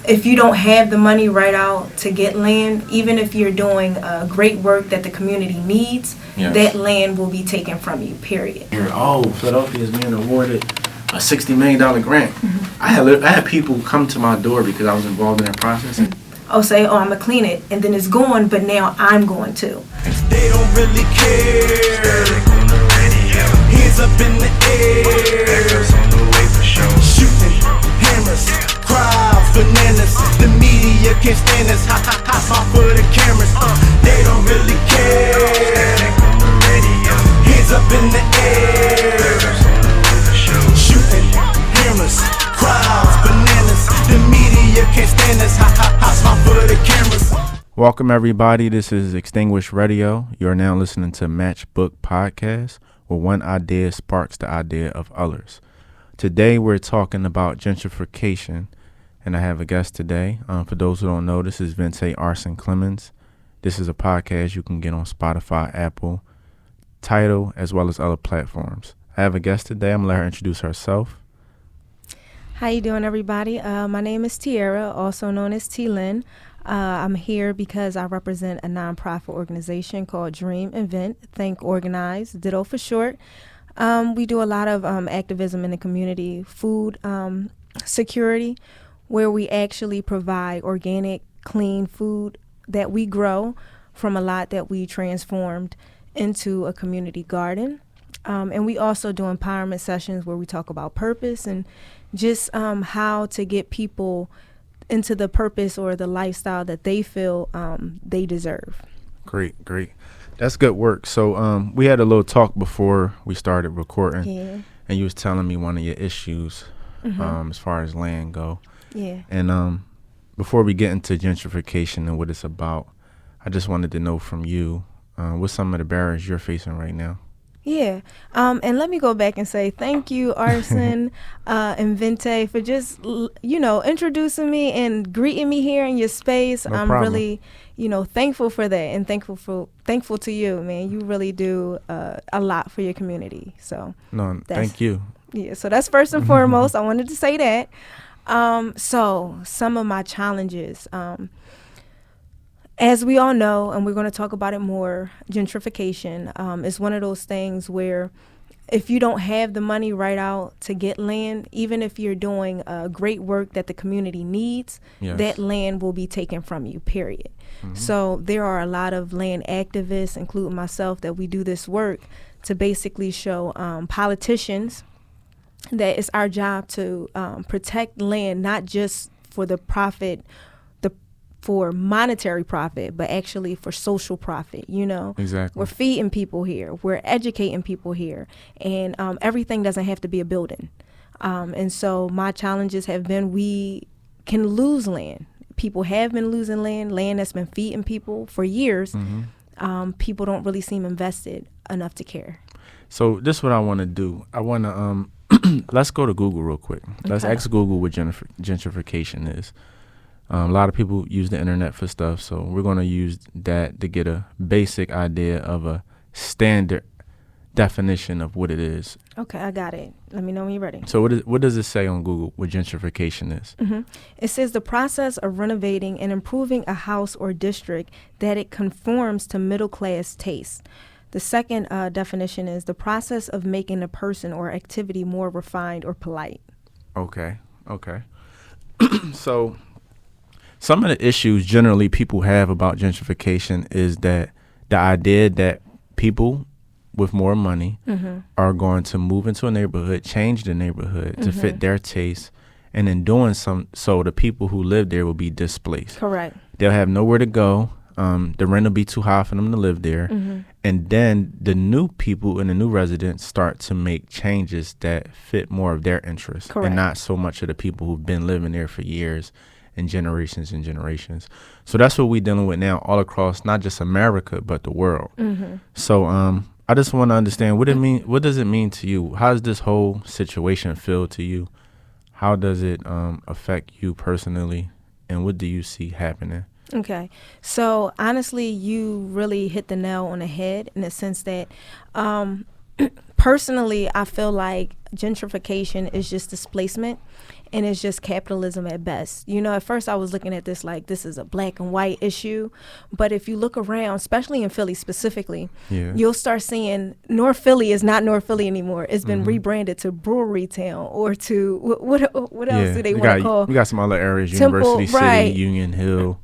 if you don't have the money right out to get land, even if you're doing great work that the community needs, that land will be taken from you, period. Philadelphia is being awarded a $60 million grant. I had people come to my door because I was involved in that process. Say, I'm going to clean it, and then it's gone, but now I'm going to. They don't really care. Hands up in the air. Shooting hammers, crowds, bananas. The media can't stand us. Hot for the cameras. They don't really care. Hands up in the air. Shooting hammers, crowds, bananas. The media can't stand us. Hot for the cameras. Welcome, everybody. This is Xtinguish Radio. You are now listening to Matchbook Podcast, where one idea sparks the idea of others. Today, we're talking about gentrification, and I have a guest today. For those who don't know, this is ARSIN Clemens. This is a podcast you can get on Spotify, Apple, Tidal, as well as other platforms. I have a guest today. I'm going to let her introduce herself. How you doing, everybody? My name is Tiara, also known as T-Lynn. I'm here because I represent a nonprofit organization called Dream, Invent, Think, Organize, Ditto for short. We do a lot of activism in the community, food security, where we actually provide organic, clean food that we grow from a lot that we transformed into a community garden. And we also do empowerment sessions where we talk about purpose and just how to get people into the purpose or the lifestyle that they feel they deserve. Great. That's good work. So we had a little talk before we started recording, and you was telling me one of your issues as far as land go. Yeah. And before we get into gentrification and what it's about, I just wanted to know from you, what's some of the barriers you're facing right now? Yeah. And let me go back and say thank you, ARSIN and Vente, for just, introducing me and greeting me here in your space. No I'm problem. really, thankful for that, and thankful to you, man. You really do a lot for your community. So thank you. Yeah. So that's first and foremost. I wanted to say that. So some of my challenges, as we all know, and we're going to talk about it more, gentrification is one of those things where if you don't have the money right out to get land, even if you're doing great work that the community needs, that land will be taken from you, period. So there are a lot of land activists, including myself, that we do this work to basically show politicians that it's our job to protect land, not just for the profit, for monetary profit, but actually for social profit, Exactly. We're feeding people here. We're educating people here. And everything doesn't have to be a building. And so my challenges have been we can lose land. People have been losing land that's been feeding people for years. People don't really seem invested enough to care. So this is what I want to do. I want to, let's go to Google real quick. Let's ask Google what gentrification is. A lot of people use the internet for stuff, so we're going to use that to get a basic idea of a standard definition of what it is. Okay, I got it. Let me know when you're ready. So what does it say on Google what gentrification is? It says the process of renovating and improving a house or district that it conforms to middle-class tastes. The second definition is the process of making a person or activity more refined or polite. Okay. So some of the issues generally people have about gentrification is that the idea that people with more money are going to move into a neighborhood, change the neighborhood to fit their taste, and in doing so the people who live there will be displaced. Correct. They'll have nowhere to go. The rent will be too high for them to live there. And then the new people and the new residents start to make changes that fit more of their interests. Correct. And not so much of the people who've been living there for years and generations. So that's what we're dealing with now all across not just America, but the world. So I just want to understand what does it mean to you? How does this whole situation feel to you? How does it affect you personally? And what do you see happening? Okay. So honestly, you really hit the nail on the head in the sense that Personally, I feel like gentrification is just displacement, and it's just capitalism at best. You know, at first I was looking at this like this is a black and white issue, but if you look around, especially in Philly specifically, you'll start seeing North Philly is not North Philly anymore. It's been rebranded to Brewery Town or to what else do they want to call? We got some other areas, Temple, University City, right. Union Hill.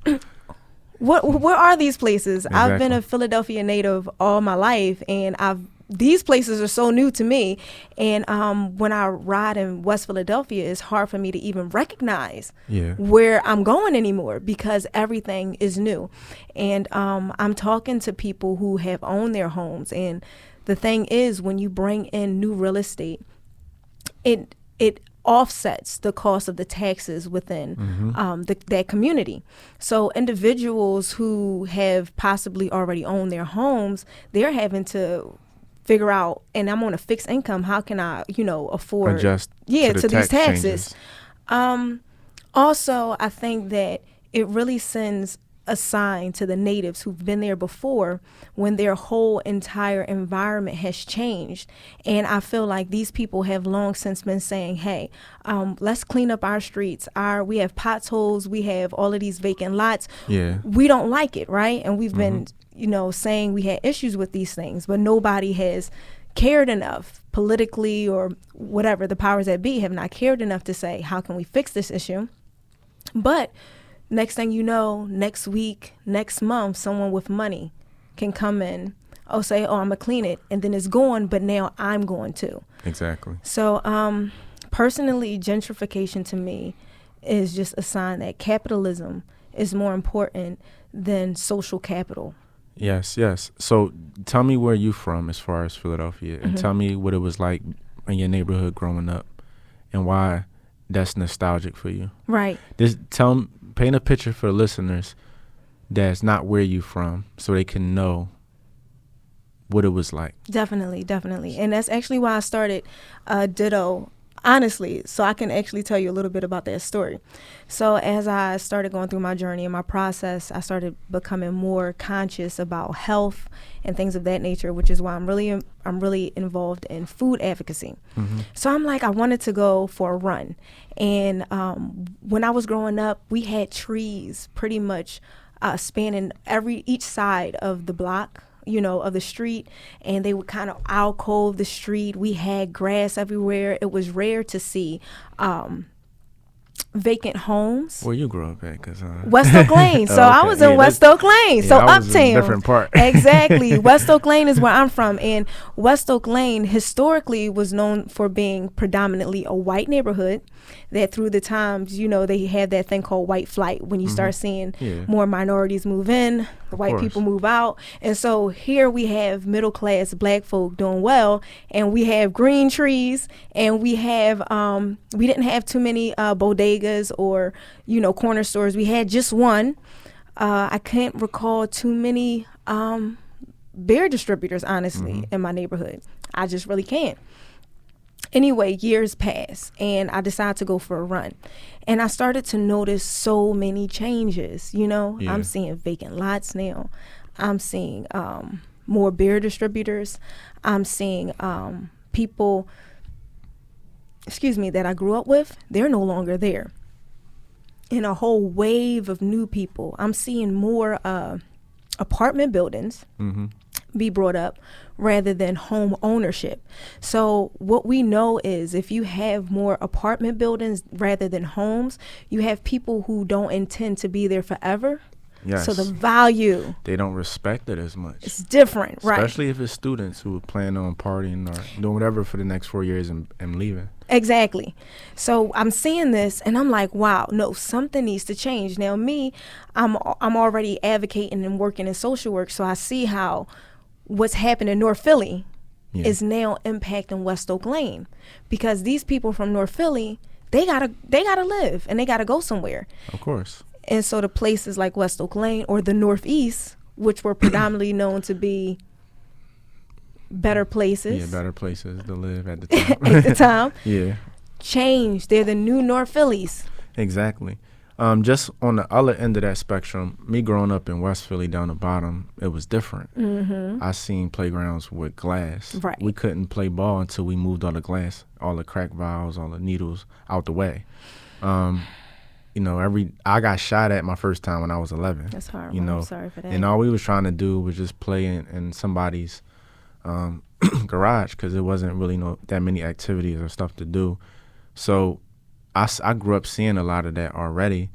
Where are these places? Exactly. I've been a Philadelphia native all my life, and these places are so new to me. And when I ride in West Philadelphia, it's hard for me to even recognize where I'm going anymore because everything is new. And I'm talking to people who have owned their homes. And the thing is, when you bring in new real estate, it offsets the cost of the taxes within that community. So individuals who have possibly already owned their homes, they're having to figure out, and I'm on a fixed income, how can I, afford adjust to the these taxes? Changes. Also, I think that it really sends a sign to the natives who've been there before when their whole entire environment has changed. And I feel like these people have long since been saying, hey, let's clean up our streets. We have potholes. We have all of these vacant lots. Yeah. We don't like it, right? And we've been saying we had issues with these things, but nobody has cared enough politically or whatever, the powers that be have not cared enough to say, how can we fix this issue? But next thing you know, next week, next month, someone with money can come in, say, I'm going to clean it, and then it's gone, but now I'm going to. Exactly. So personally, gentrification to me is just a sign that capitalism is more important than social capital. Yes. So tell me where you from as far as Philadelphia, and tell me what it was like in your neighborhood growing up and why that's nostalgic for you. Right. Paint a picture for listeners that's not where you from so they can know what it was like. Definitely. And that's actually why I started Ditto, honestly, so I can actually tell you a little bit about that story. So as I started going through my journey and my process, I started becoming more conscious about health and things of that nature, which is why I'm really involved in food advocacy. So I'm like, I wanted to go for a run. And when I was growing up, we had trees pretty much spanning each side of the block, of the street, and they would kind of alcove the street. We had grass everywhere. It was rare to see vacant homes. Where you grew up at? West Oak Lane. So I was in West Oak Lane. So I was uptown. in a different part. Exactly. West Oak Lane is where I'm from. And West Oak Lane historically was known for being predominantly a white neighborhood. That through the times, they had that thing called white flight when you start seeing more minorities move in, the white people move out. And so here we have middle class black folk doing well, and we have green trees, and we have we didn't have too many bodegas or corner stores. We had just one. I can't recall too many beer distributors, honestly, in my neighborhood. I just really can't. Anyway, years pass, and I decided to go for a run. And I started to notice so many changes, I'm seeing vacant lots now. I'm seeing more beer distributors. I'm seeing people, that I grew up with, they're no longer there. And a whole wave of new people. I'm seeing more apartment buildings be brought up rather than home ownership. So what we know is if you have more apartment buildings rather than homes, you have people who don't intend to be there forever. Yes. So the value, they don't respect it as much. It's different, right? Especially if it's students who plan on partying or doing whatever for the next 4 years and leaving. Exactly. So I'm seeing this and I'm like, wow, no, something needs to change. Now me, I'm already advocating and working in social work, so I see how what's happened in North Philly is now impacting West Oak Lane, because these people from North Philly, they gotta live and they gotta go somewhere. Of course. And so the places like West Oak Lane or the Northeast, which were predominantly known to be better places. Yeah, better places to live at the time. At the time. Yeah. Changed. They're the new North Phillies. Exactly. Just on the other end of that spectrum, me growing up in West Philly down the bottom, it was different. I seen playgrounds with glass. Right. We couldn't play ball until we moved all the glass, all the crack vials, all the needles out the way. I got shot at my first time when I was 11. That's horrible. I'm sorry for that. And all we was trying to do was just play in somebody's garage because there wasn't really that many activities or stuff to do. So I grew up seeing a lot of that already.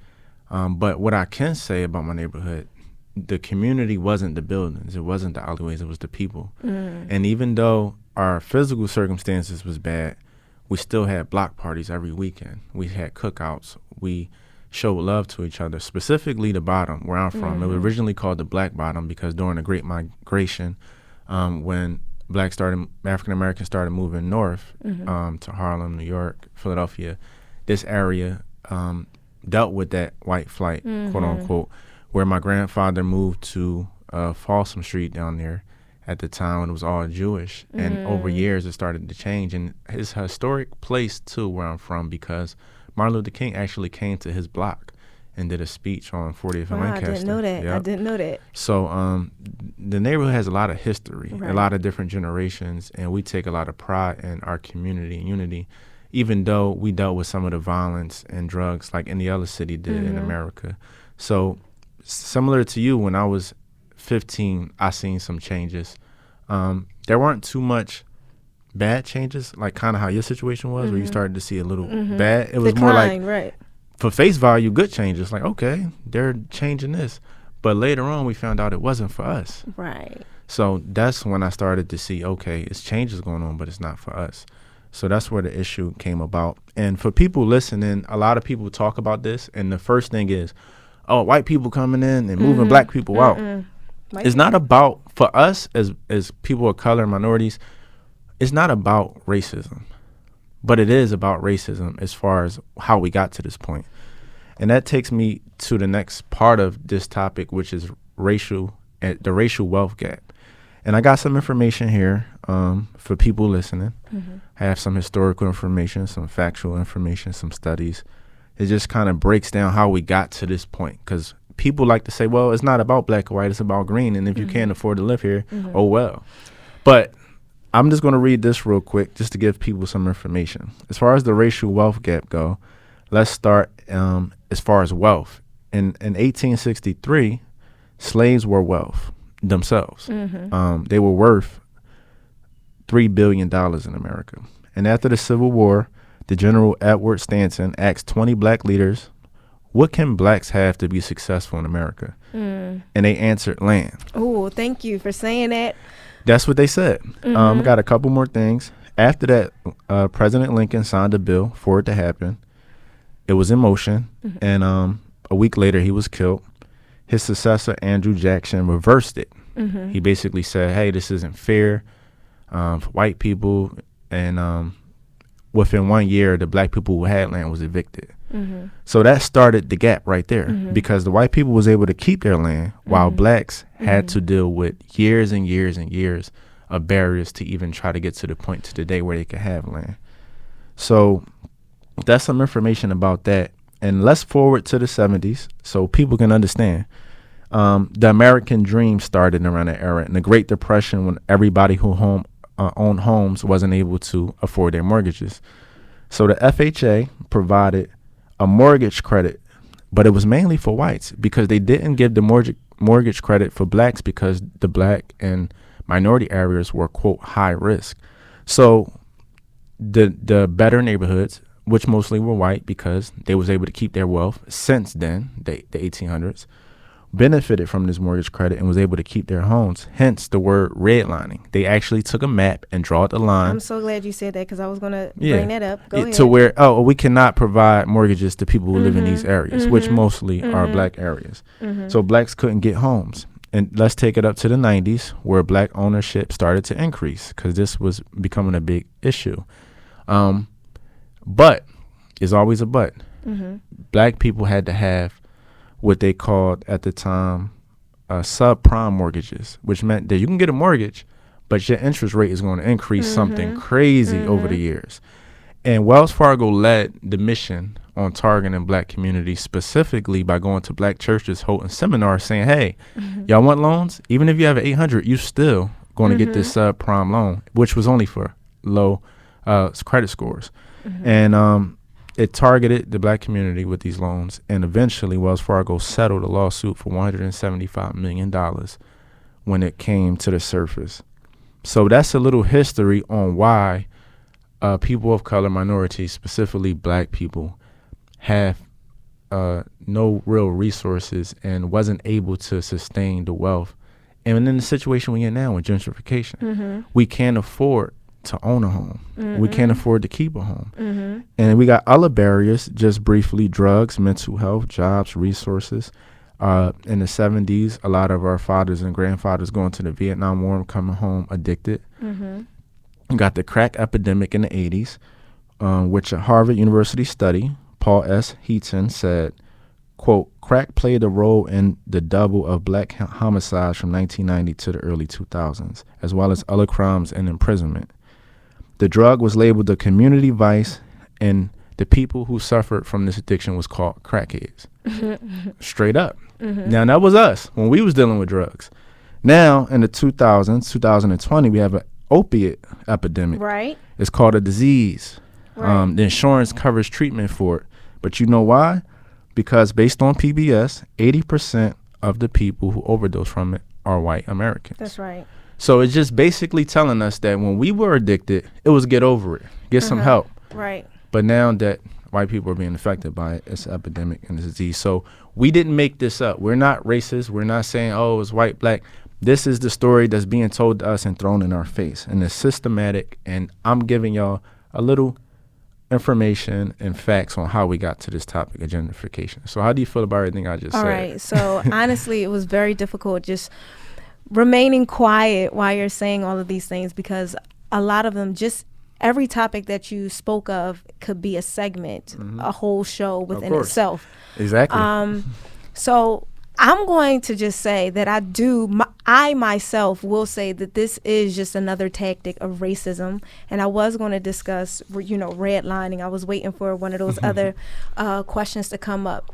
But what I can say about my neighborhood, the community wasn't the buildings. It wasn't the alleyways. It was the people. And even though our physical circumstances was bad, we still had block parties every weekend. We had cookouts. We showed love to each other, specifically the bottom where I'm from. It was originally called the Black Bottom because during the Great Migration, when African Americans started moving north to Harlem, New York, Philadelphia, this area dealt with that white flight, quote unquote, where my grandfather moved to Folsom Street down there at the time when it was all Jewish. And over years, it started to change. And it's a historic place, too, where I'm from, because Martin Luther King actually came to his block and did a speech on 40th and Lancaster. I didn't know that. Yep. I didn't know that. So the neighborhood has a lot of history, Right. a lot of different generations, and we take a lot of pride in our community and unity, even though we dealt with some of the violence and drugs like any other city did in America. So similar to you, when I was 15, I seen some changes. There weren't too much bad changes, like kind of how your situation was, where you started to see a little bad. It was more like, right. for face value, good changes. Like, okay, they're changing this. But later on, we found out it wasn't for us. Right. So that's when I started to see, okay, it's changes going on, but it's not for us. So that's where the issue came about. And for people listening, a lot of people talk about this, and the first thing is, oh, white people coming in and moving black people out. It's not about, for us as people of color, minorities, it's not about racism, but it is about racism as far as how we got to this point. And that takes me to the next part of this topic, which is the racial wealth gap. And I got some information here for people listening. I have some historical information, some factual information, some studies. It just kind of breaks down how we got to this point, because people like to say, well, it's not about black or white, it's about green. And if you can't afford to live here, oh, well. But I'm just going to read this real quick just to give people some information. As far as the racial wealth gap go, let's start as far as wealth. In 1863, slaves were wealth themselves. They were worth $3 billion in America. And after the Civil War, the General Edward Stanton asked 20 black leaders, what can blacks have to be successful in America? And they answered land. Oh, thank you for saying that. That's what they said. Got a couple more things. After that, President Lincoln signed a bill for it to happen. It was in motion, and a week later, he was killed. His successor, Andrew Jackson, reversed it. He basically said, hey, this isn't fair for white people, and within 1 year, the black people who had land was evicted. So that started the gap right there, because the white people was able to keep their land while blacks had to deal with years and years and years of barriers to even try to get to the point to the day where they could have land. So that's some information about that. And let's forward to the 70s so people can understand. The American dream started around that era, in the Great Depression, when everybody who owned homes wasn't able to afford their mortgages. So the FHA provided a mortgage credit, but it was mainly for whites, because they didn't give the mortgage credit for blacks because the black and minority areas were, quote, high risk. So the better neighborhoods, which mostly were white because they was able to keep their wealth since then, the 1800s, benefited from this mortgage credit and was able to keep their homes, hence the word redlining. They actually took a map and draw the line. I'm so glad you said that, because I was going to bring that up. Go ahead. To where, we cannot provide mortgages to people who live in these areas, which mostly are black areas. So blacks couldn't get homes. And let's take it up to the 90s, where black ownership started to increase, because this was becoming a big issue. But, there's always a but. Black people had to have what they called at the time subprime mortgages, which meant that you can get a mortgage, but your interest rate is going to increase something crazy over the years. And Wells Fargo led the mission on targeting black communities, specifically by going to black churches, holding seminars saying, hey, y'all want loans? Even if you have an 800, you still going to get this subprime loan, which was only for low credit scores. And it targeted the black community with these loans. And eventually Wells Fargo settled a lawsuit for $175 million when it came to the surface. So that's a little history on why people of color, minorities, specifically black people, have no real resources and wasn't able to sustain the wealth. And in the situation we're in now with gentrification, we can't afford to own a home. We can't afford to keep a home. And we got other barriers, just briefly: drugs, mental health, jobs, resources. In the 70s, a lot of our fathers and grandfathers going to the Vietnam War, coming home addicted. We got the crack epidemic in the 80s, which a Harvard University study, Paul S. Heaton said, quote, crack played a role in the double of black homicides from 1990 to the early 2000s, as well as other crimes and imprisonment. The drug was labeled a community vice, and the people who suffered from this addiction was called crackheads. Straight up. Now, that was us when we was dealing with drugs. Now, in the 2000s, 2020, we have an opiate epidemic. Right. It's called a disease. Right. The insurance covers treatment for it. But you know why? Because based on PBS, 80% of the people who overdose from it are white Americans. That's right. So it's just basically telling us that when we were addicted, it was get over it, get some help. Right. But now that white people are being affected by it, it's an epidemic and a disease. So we didn't make this up. We're not racist. We're not saying, oh, it's white, black. This is the story that's being told to us and thrown in our face. And it's systematic. And I'm giving y'all a little information and facts on how we got to this topic of gentrification. So how do you feel about everything I just said? All right. So honestly, it was very difficult just remaining quiet while you're saying all of these things, because a lot of them, just every topic that you spoke of could be a segment, a whole show within itself. Exactly. So I'm going to just say that I myself will say that this is just another tactic of racism. And I was going to discuss, redlining. I was waiting for one of those other questions to come up.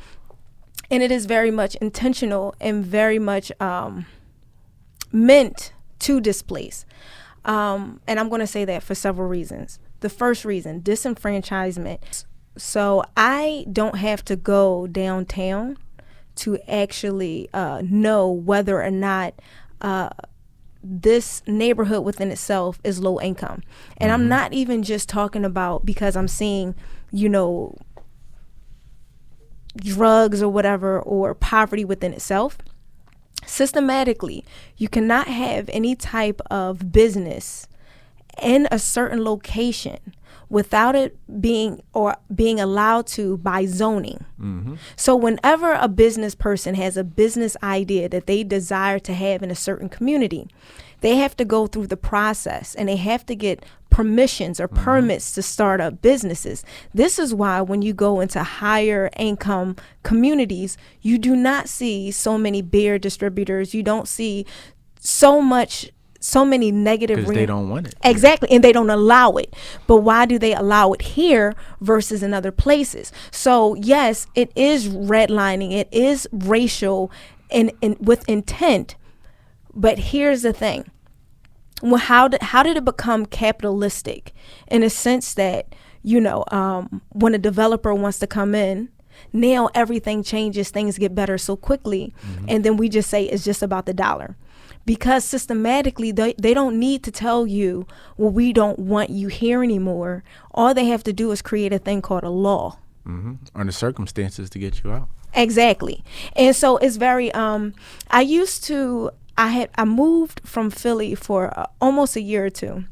And it is very much intentional and very much meant to displace. And I'm going to say that for several reasons. The first reason, disenfranchisement. So I don't have to go downtown to actually know whether or not this neighborhood within itself is low income. And I'm not even just talking about because I'm seeing, drugs or whatever, or poverty within itself. Systematically, you cannot have any type of business in a certain location without it being allowed to by zoning. So whenever a business person has a business idea that they desire to have in a certain community, they have to go through the process and they have to get permissions or permits to start up businesses. This is why when you go into higher income communities, you do not see so many beer distributors. You don't see so many negative. Because they don't want it. Exactly. And they don't allow it. But why do they allow it here versus in other places? So yes, it is redlining. It is racial and with intent. But here's the thing. Well, how did it become capitalistic? In a sense that, when a developer wants to come in, now everything changes, things get better so quickly. And then we just say it's just about the dollar. Because systematically, they don't need to tell you, well, we don't want you here anymore. All they have to do is create a thing called a law. Or the circumstances to get you out. Exactly. And so it's very, I moved from Philly for almost a year or two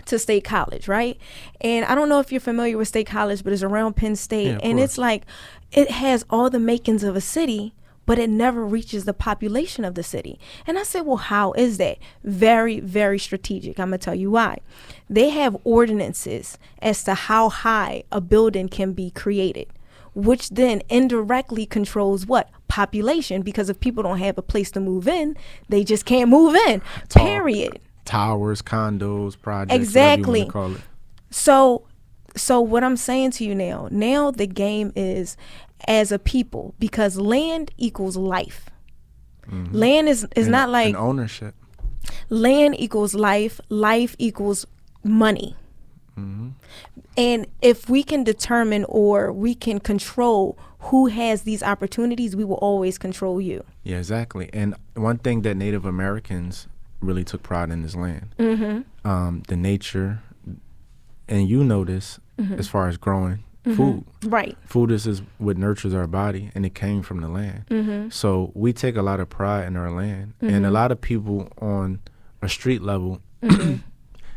to State College, right? And I don't know if you're familiar with State College, but it's around Penn State. Yeah, and it's like, it has all the makings of a city, but it never reaches the population of the city. And I said, well, how is that? Very, very strategic. I'm going to tell you why. They have ordinances as to how high a building can be created, which then indirectly controls what? Population. Because if people don't have a place to move in, they just can't move in, period. Towers, condos, projects, exactly. whatever you want to call it. So So what I'm saying to you now the game is as a people, because land equals life. Land is not like an ownership. land equals life equals money. And if we can determine or we can control who has these opportunities, we will always control you. Yeah, exactly. And one thing that Native Americans really took pride in is land. The nature, and you know this as far as growing food. Right. Food is what nurtures our body, and it came from the land. So we take a lot of pride in our land. And a lot of people on a street level,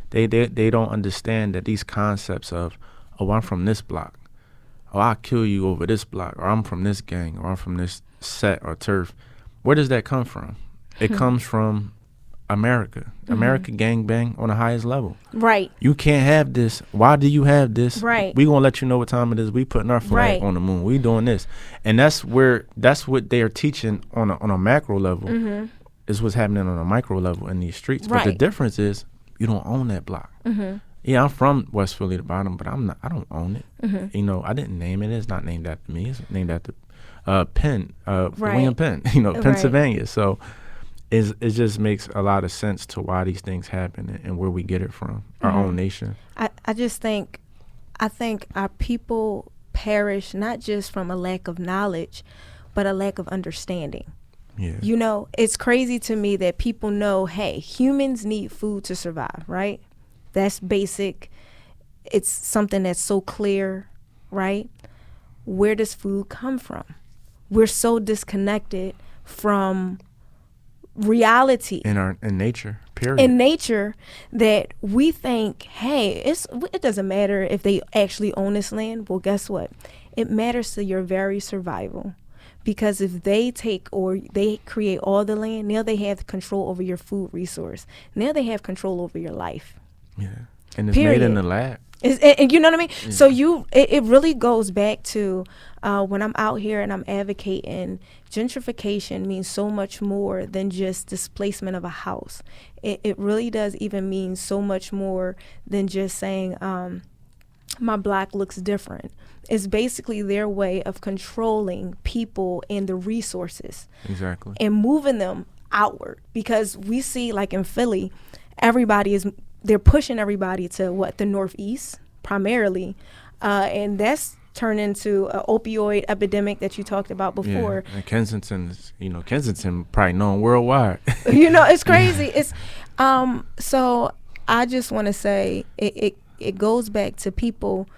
they don't understand that these concepts of, oh, I'm from this block, oh, I'll kill you over this block, or I'm from this gang, or I'm from this set or turf. Where does that come from? It comes from America. America gangbang on the highest level. Right. You can't have this. Why do you have this? Right. We gonna let you know what time it is. We putting our flag Right. on the moon. We doing this, and that's what they are teaching on a macro level. Is what's happening on a micro level in these streets. But the Right. difference is you don't own that block. Yeah, I'm from West Philly, the bottom, but I don't own it. You know, I didn't name it. It's not named after me. It's named after Penn, William Penn. You know, Pennsylvania. So it just makes a lot of sense to why these things happen and where we get it from, our own nation. I just think our people perish not just from a lack of knowledge, but a lack of understanding. Yeah. You know, it's crazy to me that people know, hey, humans need food to survive, right? That's basic. It's something that's so clear, right? Where does food come from? We're so disconnected from reality In nature, period. in nature that we think, hey, it doesn't matter if they actually own this land. Well, guess what? It matters to your very survival. Because if they take or they create all the land, now they have control over your food resource. Now they have control over your life. Yeah. And it's Period. made in the lab. And you know what I mean? Yeah. So it really goes back to when I'm out here and I'm advocating, gentrification means so much more than just displacement of a house. It really does even mean so much more than just saying my block looks different. It's basically their way of controlling people and the resources. Exactly. And moving them outward. Because we see, like in Philly, they're pushing everybody to the Northeast primarily. And that's turned into an opioid epidemic that you talked about before. Yeah. And Kensington probably known worldwide. You know, it's crazy. It's so I just want to say it goes back to people,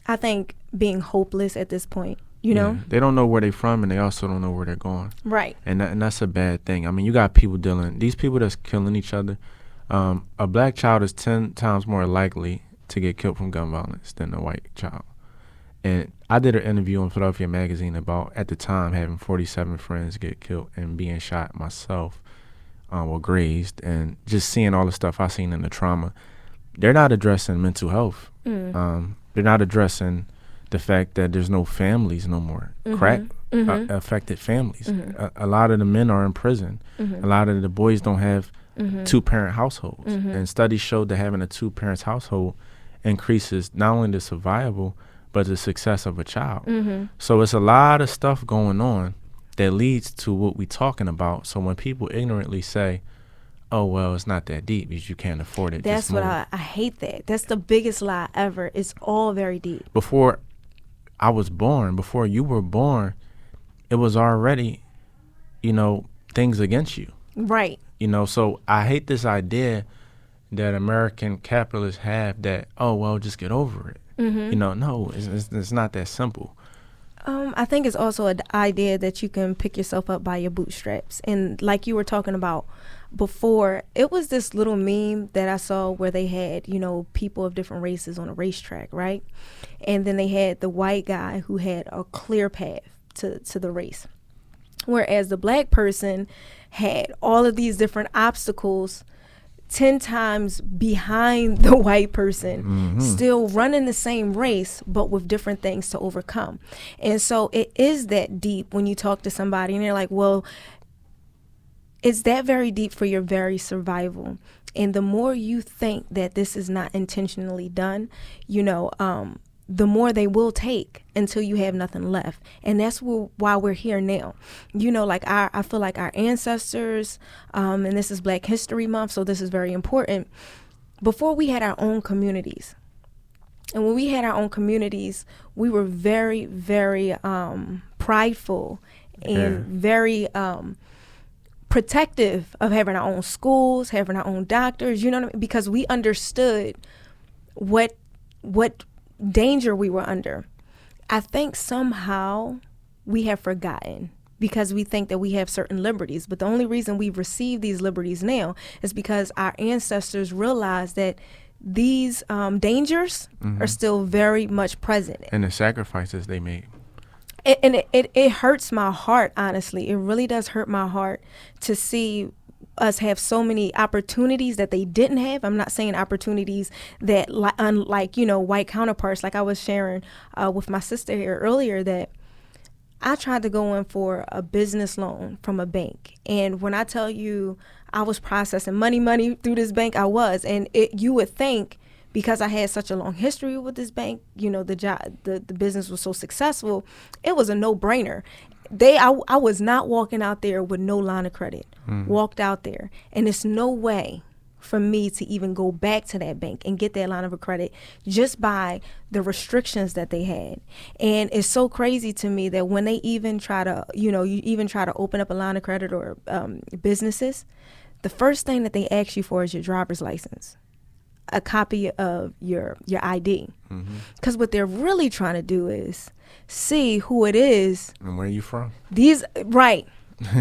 I think, being hopeless at this point, you know? They don't know where they're from, and they also don't know where they're going. Right. And that's a bad thing. I mean, you got these people that's killing each other. A black child is 10 times more likely to get killed from gun violence than a white child. And I did an interview on Philadelphia Magazine about, at the time, having 47 friends get killed and being shot myself, or grazed, and just seeing all the stuff I seen in the trauma. They're not addressing mental health. They're not addressing the fact that there's no families no more. Crack affected families. A lot of the men are in prison. A lot of the boys don't have two-parent households. And studies showed that having a two-parent household increases not only the survival, but the success of a child. So it's a lot of stuff going on that leads to what we're talking about. So when people ignorantly say, oh, well, it's not that deep because you can't afford it. That's what I hate that. That's the biggest lie ever. It's all very deep. Before I was born, before you were born, it was already, things against you. Right. So I hate this idea that American capitalists have that, oh, well, just get over it. No, it's not that simple. I think it's also an idea that you can pick yourself up by your bootstraps. And like you were talking about before, it was this little meme that I saw where they had, people of different races on a racetrack, right? And then they had the white guy who had a clear path to the race. Whereas the black person had all of these different obstacles 10 times behind the white person, still running the same race, but with different things to overcome. And so it is that deep when you talk to somebody and they're like, well, it's that very deep for your very survival. And the more you think that this is not intentionally done, the more they will take until you have nothing left. And that's why we're here now. I feel like our ancestors, and this is Black History Month, so this is very important. Before we had our own communities, and when we had our own communities, we were very, very prideful and very protective of having our own schools, having our own doctors, because we understood what danger we were under. I think somehow we have forgotten because we think that we have certain liberties. But the only reason we've received these liberties now is because our ancestors realized that these dangers are still very much present. And the sacrifices they made. It hurts my heart, honestly. It really does hurt my heart to see us have so many opportunities that they didn't have. I'm not saying opportunities that, unlike, white counterparts, like I was sharing with my sister here earlier, that I tried to go in for a business loan from a bank. And when I tell you I was processing money through this bank, I was. And you would think, because I had such a long history with this bank, the business was so successful, it was a no-brainer. I was not walking out there with no line of credit. Walked out there, and there's no way for me to even go back to that bank and get that line of credit just by the restrictions that they had. And it's so crazy to me that when they even try to, you even try to open up a line of credit or businesses, the first thing that they ask you for is your driver's license, a copy of your ID. Because what they're really trying to do is see who it is. And where you from? Right.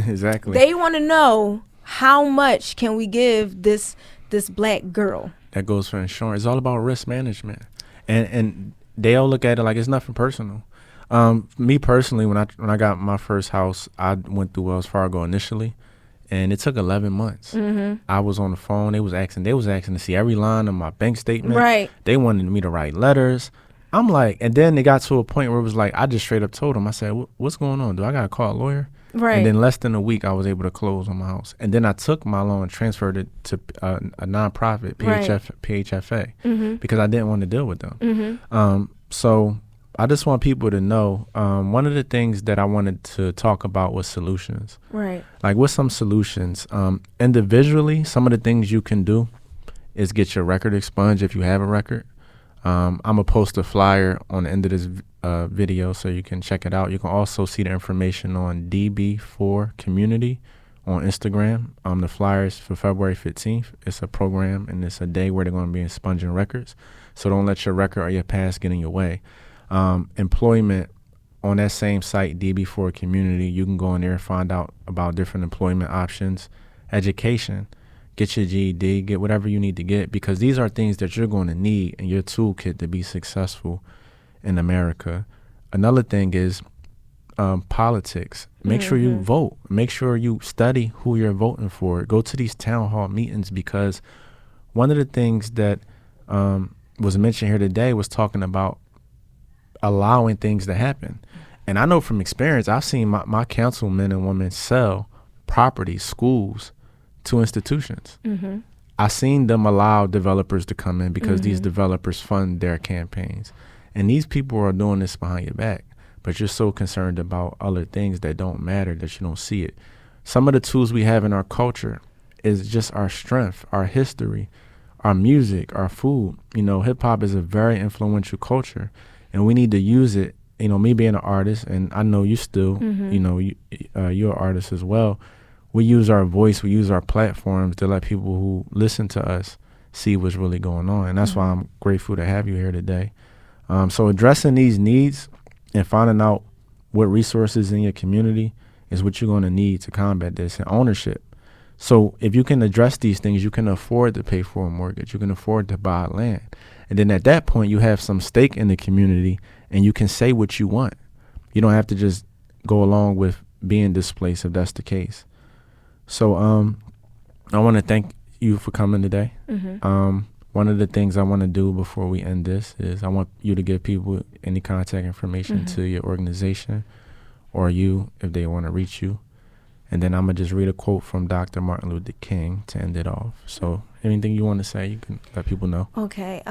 Exactly. They want to know how much can we give this Black girl. That goes for insurance. It's all about risk management. And they all look at it like it's nothing personal. Me personally, when I got my first house, I went through Wells Fargo initially. And it took 11 months. I was on the phone. They was asking to see every line of my bank statement. Right. They wanted me to write letters. I'm like, and then it got to a point where it was like, I just straight up told them, I said, what's going on? Do I got to call a lawyer? Right. And then less than a week, I was able to close on my house. And then I took my loan and transferred it to a nonprofit, PHFA, because I didn't want to deal with them. So I just want people to know, one of the things that I wanted to talk about was solutions. Right. Like, what's some solutions? Individually, some of the things you can do is get your record expunged if you have a record. I'm going to post a flyer on the end of this video so you can check it out. You can also see the information on DB4 Community on Instagram. The flyers for February 15th. It's a program and it's a day where they're going to be expunging records. So don't let your record or your past get in your way. Employment on that same site, DB4 Community, you can go in there and find out about different employment options. Education, get your GED, get whatever you need to get, because these are things that you're going to need in your toolkit to be successful in America. Another thing is politics. Make sure you vote. Make sure you study who you're voting for. Go to these town hall meetings, because one of the things that was mentioned here today was talking about allowing things to happen. And I know from experience, I've seen my councilmen and women sell properties, schools, to institutions. I've seen them allow developers to come in because these developers fund their campaigns. And these people are doing this behind your back, but you're so concerned about other things that don't matter that you don't see it. Some of the tools we have in our culture is just our strength, our history, our music, our food. Hip hop is a very influential culture, and we need to use it. Me being an artist, and I know you still, you're an artist as well. We use our voice, we use our platforms to let people who listen to us see what's really going on. And that's why I'm grateful to have you here today. So addressing these needs and finding out what resources in your community is what you're going to need to combat this, and ownership. So if you can address these things, you can afford to pay for a mortgage. You can afford to buy land. And then at that point, you have some stake in the community and you can say what you want. You don't have to just go along with being displaced if that's the case. So I want to thank you for coming today. One of the things I want to do before we end this is I want you to give people any contact information to your organization or you if they want to reach you. And then I'm going to just read a quote from Dr. Martin Luther King to end it off. So anything you want to say, you can let people know. Okay.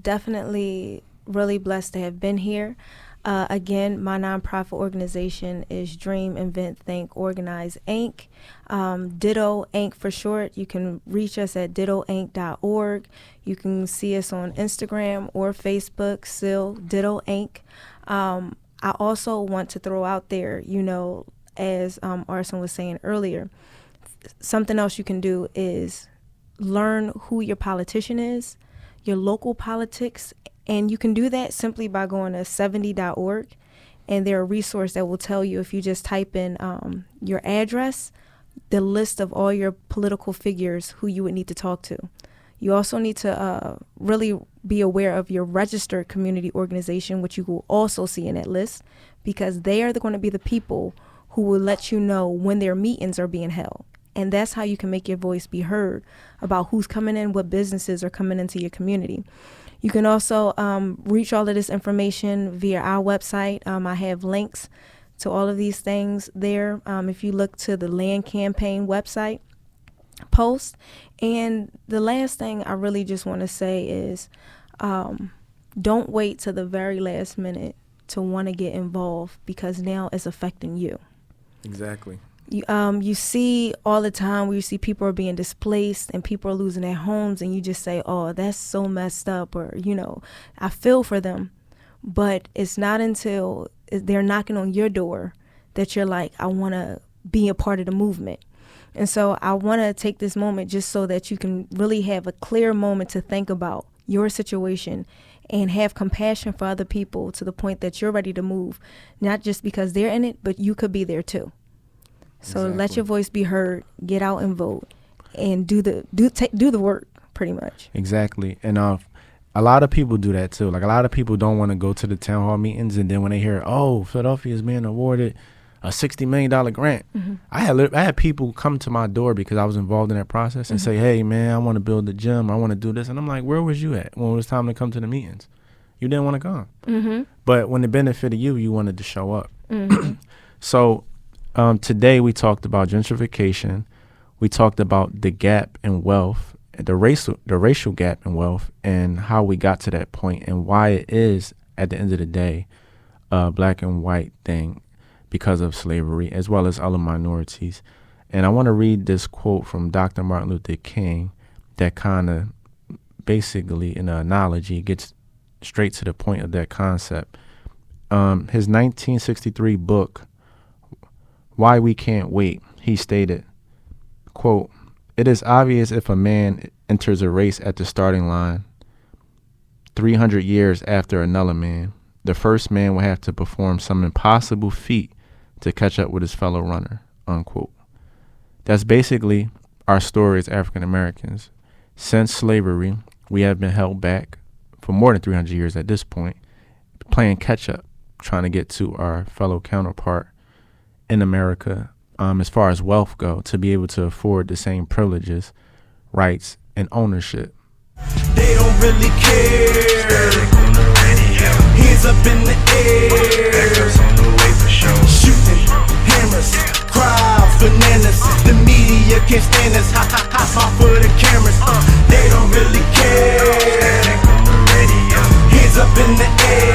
Definitely really blessed to have been here. Again, my nonprofit organization is Dream, Invent, Think, Organize, Inc. Ditto Inc. for short. You can reach us at dittoinc.org. You can see us on Instagram or Facebook, still Ditto Inc. I also want to throw out there, as ARSIN was saying earlier, something else you can do is learn who your politician is, your local politics, and you can do that simply by going to 70.org, and they're a resource that will tell you, if you just type in your address, the list of all your political figures who you would need to talk to. You also need to really be aware of your registered community organization, which you will also see in that list, because they are going to be the people who will let you know when their meetings are being held. And that's how you can make your voice be heard about who's coming in, what businesses are coming into your community. You can also reach all of this information via our website. I have links to all of these things there. If you look to the Land Campaign website post. And the last thing I really just want to say is don't wait to the very last minute to want to get involved, because now it's affecting you. Exactly. You see all the time where you see people are being displaced and people are losing their homes, and you just say, oh, that's so messed up, or, I feel for them. But it's not until they're knocking on your door that you're like, I want to be a part of the movement. And so I want to take this moment just so that you can really have a clear moment to think about your situation and have compassion for other people to the point that you're ready to move, not just because they're in it, but you could be there too. So Exactly. Let your voice be heard, get out and vote, and do the work, pretty much. Exactly. And a lot of people do that too. Like, a lot of people don't want to go to the town hall meetings, and then when they hear, oh, Philadelphia is being awarded a $60 million grant, Mm-hmm. I had people come to my door because I was involved in that process and Mm-hmm. say, hey, man, I want to build a gym. I want to do this. And I'm like, where was you at when it was time to come to the meetings? You didn't want to come. Mm-hmm. But when it benefited you, you wanted to show up. Mm-hmm. So today we talked about gentrification. We talked about the gap in wealth, the racial gap in wealth, and how we got to that point, and why it is, at the end of the day, a black and white thing because of slavery, as well as other minorities. And I want to read this quote from Dr. Martin Luther King that kind of basically, in an analogy, gets straight to the point of that concept. His 1963 book, Why We Can't Wait, he stated, quote, "It is obvious if a man enters a race at the starting line 300 years after another man, the first man will have to perform some impossible feat to catch up with his fellow runner," unquote. That's basically our story as African Americans. Since slavery, we have been held back for more than 300 years at this point, playing catch up, trying to get to our fellow counterpart in America, as far as wealth go, to be able to afford the same privileges, rights, and ownership. They don't really care. Hands up in the air. Shooting hammers, crowds, bananas. The media can't stand us. Ha ha ha ha for the cameras. They don't really care. Hands up in the air.